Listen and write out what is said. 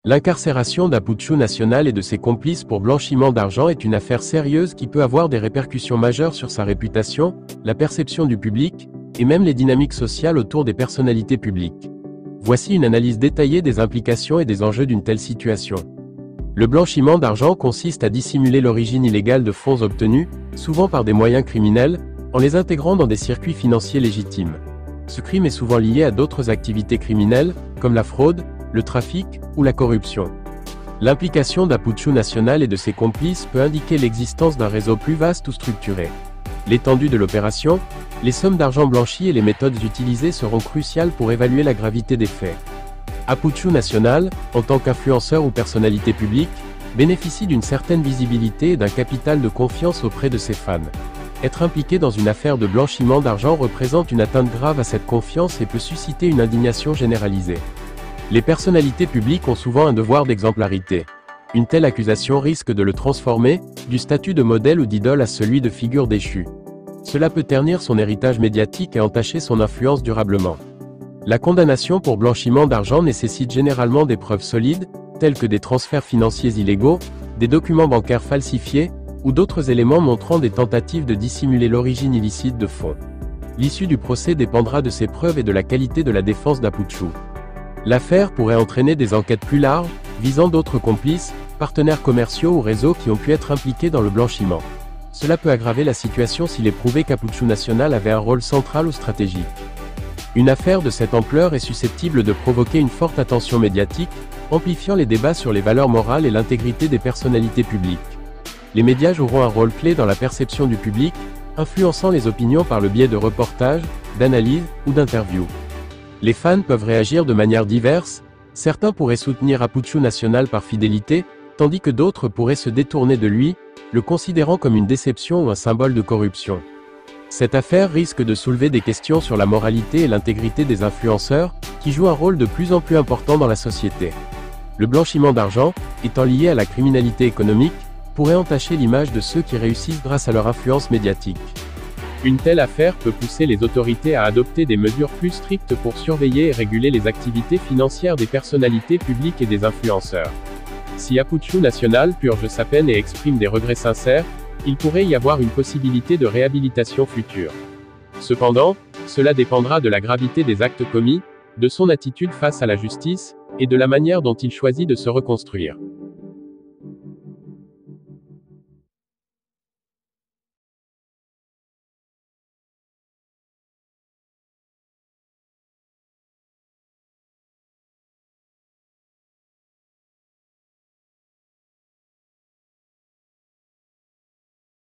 L'incarcération d'Apuchu Nacional et de ses complices pour blanchiment d'argent est une affaire sérieuse qui peut avoir des répercussions majeures sur sa réputation, la perception du public, et même les dynamiques sociales autour des personnalités publiques. Voici une analyse détaillée des implications et des enjeux d'une telle situation. Le blanchiment d'argent consiste à dissimuler l'origine illégale de fonds obtenus, souvent par des moyens criminels, en les intégrant dans des circuits financiers légitimes. Ce crime est souvent lié à d'autres activités criminelles, comme la fraude, le trafic ou la corruption. L'implication d'Apuchu Nacional et de ses complices peut indiquer l'existence d'un réseau plus vaste ou structuré. L'étendue de l'opération, les sommes d'argent blanchies et les méthodes utilisées seront cruciales pour évaluer la gravité des faits. Apuchu Nacional, en tant qu'influenceur ou personnalité publique, bénéficie d'une certaine visibilité et d'un capital de confiance auprès de ses fans. Être impliqué dans une affaire de blanchiment d'argent représente une atteinte grave à cette confiance et peut susciter une indignation généralisée. Les personnalités publiques ont souvent un devoir d'exemplarité. Une telle accusation risque de le transformer, du statut de modèle ou d'idole à celui de figure déchue. Cela peut ternir son héritage médiatique et entacher son influence durablement. La condamnation pour blanchiment d'argent nécessite généralement des preuves solides, telles que des transferts financiers illégaux, des documents bancaires falsifiés, ou d'autres éléments montrant des tentatives de dissimuler l'origine illicite de fonds. L'issue du procès dépendra de ces preuves et de la qualité de la défense d'Apuchu. L'affaire pourrait entraîner des enquêtes plus larges, visant d'autres complices, partenaires commerciaux ou réseaux qui ont pu être impliqués dans le blanchiment. Cela peut aggraver la situation s'il est prouvé qu'Apuchu Nacional avait un rôle central ou stratégique. Une affaire de cette ampleur est susceptible de provoquer une forte attention médiatique, amplifiant les débats sur les valeurs morales et l'intégrité des personnalités publiques. Les médias joueront un rôle clé dans la perception du public, influençant les opinions par le biais de reportages, d'analyses ou d'interviews. Les fans peuvent réagir de manière diverse, certains pourraient soutenir Apuchu Nacional par fidélité, tandis que d'autres pourraient se détourner de lui, le considérant comme une déception ou un symbole de corruption. Cette affaire risque de soulever des questions sur la moralité et l'intégrité des influenceurs, qui jouent un rôle de plus en plus important dans la société. Le blanchiment d'argent, étant lié à la criminalité économique, pourrait entacher l'image de ceux qui réussissent grâce à leur influence médiatique. Une telle affaire peut pousser les autorités à adopter des mesures plus strictes pour surveiller et réguler les activités financières des personnalités publiques et des influenceurs. Si Apuchu Nacional purge sa peine et exprime des regrets sincères, il pourrait y avoir une possibilité de réhabilitation future. Cependant, cela dépendra de la gravité des actes commis, de son attitude face à la justice, et de la manière dont il choisit de se reconstruire.